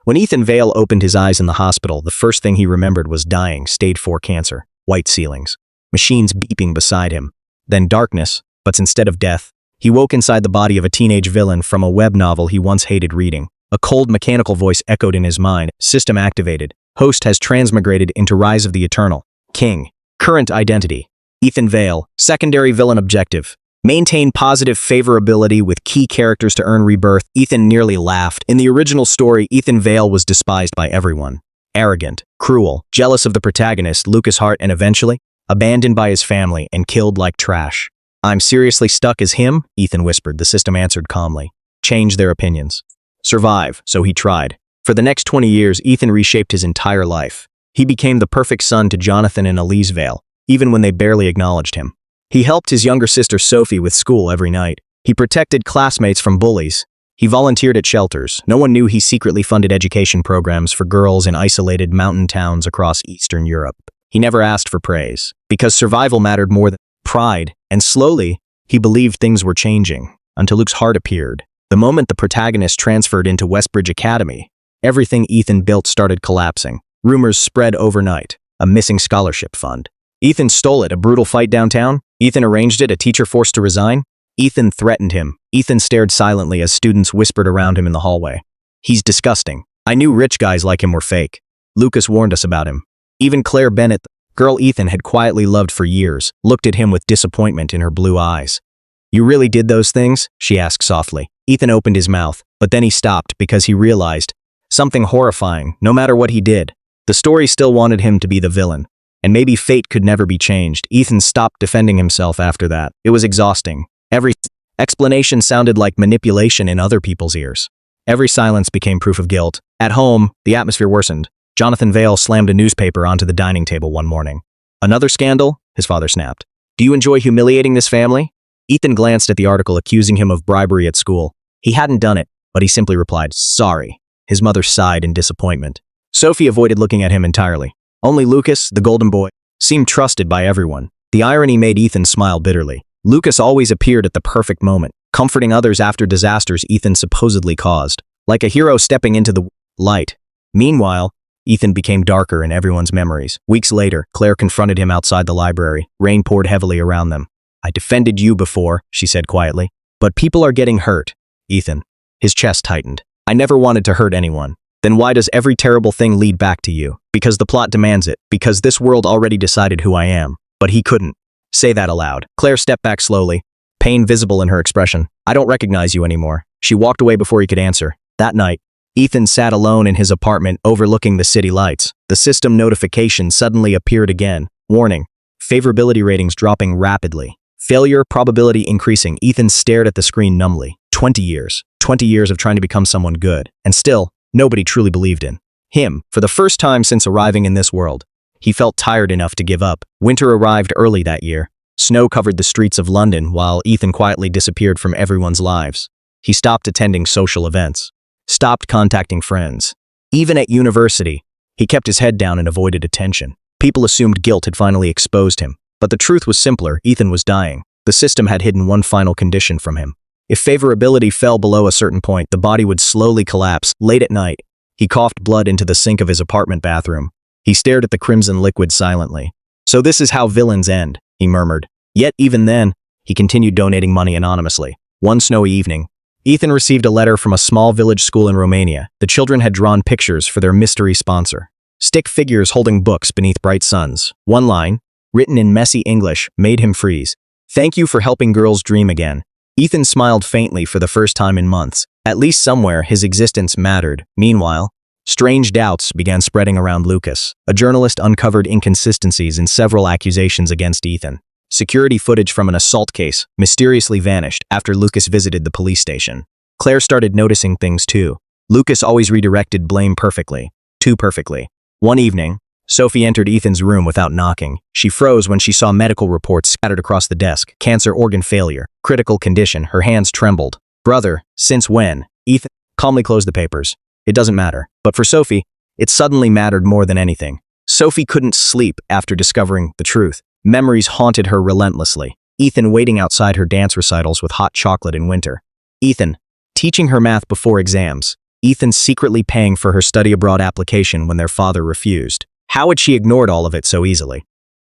When Ethan Vale opened his eyes in the hospital, the first thing he remembered was dying, stage 4 cancer, white ceilings, machines beeping beside him. Then darkness, but instead of death, he woke inside the body of a teenage villain from a web novel he once hated reading. A cold mechanical voice echoed in his mind. System activated. Host has transmigrated into Rise of the Eternal. King. Current identity. Ethan Vale. Secondary villain objective. Maintain positive favorability with key characters to earn rebirth. Ethan nearly laughed. In the original story, Ethan Vale was despised by everyone. Arrogant, cruel, jealous of the protagonist, Lucas Hart, and eventually abandoned by his family and killed like trash. I'm seriously stuck as him, Ethan whispered. The system answered calmly. Change their opinions. Survive, so he tried. For the next 20 years, Ethan reshaped his entire life. He became the perfect son to Jonathan and Elise Vale, even when they barely acknowledged him. He helped his younger sister Sophie with school every night. He protected classmates from bullies. He volunteered at shelters. No one knew he secretly funded education programs for girls in isolated mountain towns across Eastern Europe. He never asked for praise, because survival mattered more than pride, and slowly, he believed things were changing, until Luke's heart appeared. The moment the protagonist transferred into Westbridge Academy, everything Ethan built started collapsing. Rumors spread overnight. A missing scholarship fund. Ethan stole it. A brutal fight downtown. Ethan arranged it. A teacher forced to resign. Ethan threatened him. Ethan stared silently as students whispered around him in the hallway. He's disgusting. I knew rich guys like him were fake. Lucas warned us about him. Even Claire Bennett, the girl Ethan had quietly loved for years, looked at him with disappointment in her blue eyes. You really did those things? She asked softly. Ethan opened his mouth, but then he stopped because he realized something horrifying. No matter what he did, the story still wanted him to be the villain. And maybe fate could never be changed. Ethan stopped defending himself after that. It was exhausting. Every explanation sounded like manipulation in other people's ears. Every silence became proof of guilt. At home, the atmosphere worsened. Jonathan Vale slammed a newspaper onto the dining table one morning. Another scandal? His father snapped. Do you enjoy humiliating this family? Ethan glanced at the article accusing him of bribery at school. He hadn't done it, but he simply replied, sorry. His mother sighed in disappointment. Sophie avoided looking at him entirely. Only Lucas, the golden boy, seemed trusted by everyone. The irony made Ethan smile bitterly. Lucas always appeared at the perfect moment, comforting others after disasters Ethan supposedly caused, like a hero stepping into the light. Meanwhile, Ethan became darker in everyone's memories. Weeks later, Claire confronted him outside the library. Rain poured heavily around them. I defended you before, she said quietly. But people are getting hurt. Ethan. His chest tightened. I never wanted to hurt anyone. Then why does every terrible thing lead back to you? Because the plot demands it. Because this world already decided who I am. But he couldn't. Say that aloud. Claire stepped back slowly, pain visible in her expression. I don't recognize you anymore. She walked away before he could answer. That night, Ethan sat alone in his apartment overlooking the city lights. The system notification suddenly appeared again. Warning. Favorability ratings dropping rapidly. Failure probability increasing. Ethan stared at the screen numbly. 20 years. 20 years of trying to become someone good. And still, nobody truly believed in him. For the first time since arriving in this world, he felt tired enough to give up. Winter arrived early that year. Snow covered the streets of London while Ethan quietly disappeared from everyone's lives. He stopped attending social events. Stopped contacting friends. Even at university, he kept his head down and avoided attention. People assumed guilt had finally exposed him. But the truth was simpler. Ethan was dying. The system had hidden one final condition from him. If favorability fell below a certain point, the body would slowly collapse. Late at night, he coughed blood into the sink of his apartment bathroom. He stared at the crimson liquid silently. So this is how villains end, he murmured. Yet even then, he continued donating money anonymously. One snowy evening, Ethan received a letter from a small village school in Romania. The children had drawn pictures for their mystery sponsor. Stick figures holding books beneath bright suns. One line, written in messy English, made him freeze. Thank you for helping girls dream again. Ethan smiled faintly for the first time in months. At least somewhere, his existence mattered. Meanwhile, strange doubts began spreading around Lucas. A journalist uncovered inconsistencies in several accusations against Ethan. Security footage from an assault case mysteriously vanished after Lucas visited the police station. Claire started noticing things too. Lucas always redirected blame perfectly. Too perfectly. One evening, Sophie entered Ethan's room without knocking. She froze when she saw medical reports scattered across the desk. Cancer, organ failure, critical condition. Her hands trembled. Brother, since when? Ethan calmly closed the papers. It doesn't matter. But for Sophie, it suddenly mattered more than anything. Sophie couldn't sleep after discovering the truth. Memories haunted her relentlessly. Ethan waiting outside her dance recitals with hot chocolate in winter. Ethan teaching her math before exams. Ethan secretly paying for her study abroad application when their father refused. How had she ignored all of it so easily?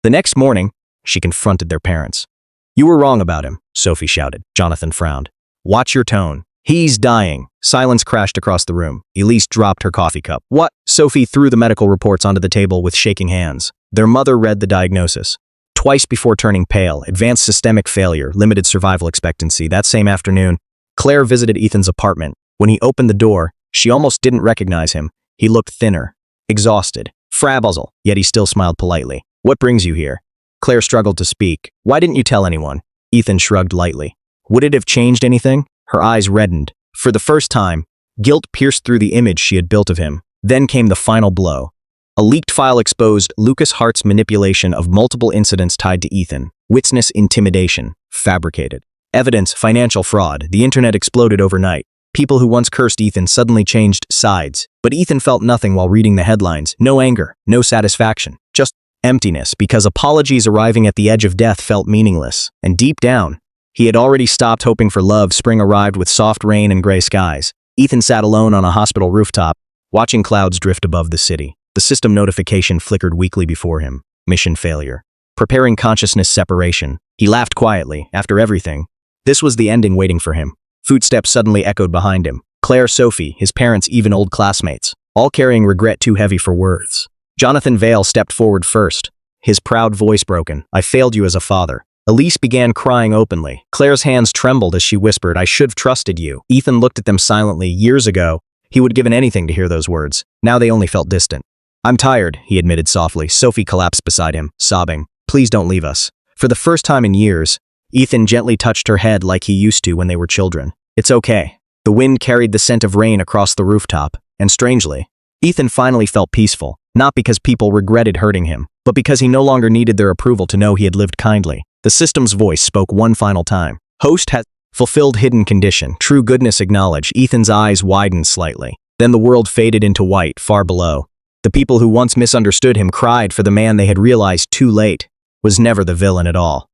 The next morning, she confronted their parents. "You were wrong about him," Sophie shouted. Jonathan frowned. "Watch your tone. He's dying." Silence crashed across the room. Elise dropped her coffee cup. "What?" Sophie threw the medical reports onto the table with shaking hands. Their mother read the diagnosis. Twice before turning pale, advanced systemic failure, limited survival expectancy. That same afternoon, Claire visited Ethan's apartment. When he opened the door, she almost didn't recognize him. He looked thinner, exhausted, frazzled, yet he still smiled politely. "What brings you here?" Claire struggled to speak. "Why didn't you tell anyone?" Ethan shrugged lightly. Would it have changed anything? Her eyes reddened. For the first time, guilt pierced through the image she had built of him. Then came the final blow. A leaked file exposed Lucas Hart's manipulation of multiple incidents tied to Ethan. Witness intimidation. Fabricated. Evidence, financial fraud. The internet exploded overnight. People who once cursed Ethan suddenly changed sides. But Ethan felt nothing while reading the headlines. No anger, no satisfaction. Just emptiness, because apologies arriving at the edge of death felt meaningless. And deep down, he had already stopped hoping for love. Spring arrived with soft rain and gray skies. Ethan sat alone on a hospital rooftop, watching clouds drift above the city. The system notification flickered weakly before him. Mission failure. Preparing consciousness separation. He laughed quietly. After everything, this was the ending waiting for him. Footsteps suddenly echoed behind him. Claire, Sophie, his parents, even old classmates, all carrying regret too heavy for words. Jonathan Vale stepped forward first, his proud voice broken. "I failed you as a father." Elise began crying openly. Claire's hands trembled as she whispered, "I should have trusted you." Ethan looked at them silently. Years ago, he would have given anything to hear those words. Now they only felt distant. "I'm tired," he admitted softly. Sophie collapsed beside him, sobbing. "Please don't leave us." For the first time in years, Ethan gently touched her head like he used to when they were children. "It's okay." The wind carried the scent of rain across the rooftop, and strangely, Ethan finally felt peaceful, not because people regretted hurting him, but because he no longer needed their approval to know he had lived kindly. The system's voice spoke one final time. "Host has fulfilled hidden condition. True goodness acknowledged." Ethan's eyes widened slightly. Then the world faded into white, far below. The people who once misunderstood him cried for the man they had realized too late was never the villain at all.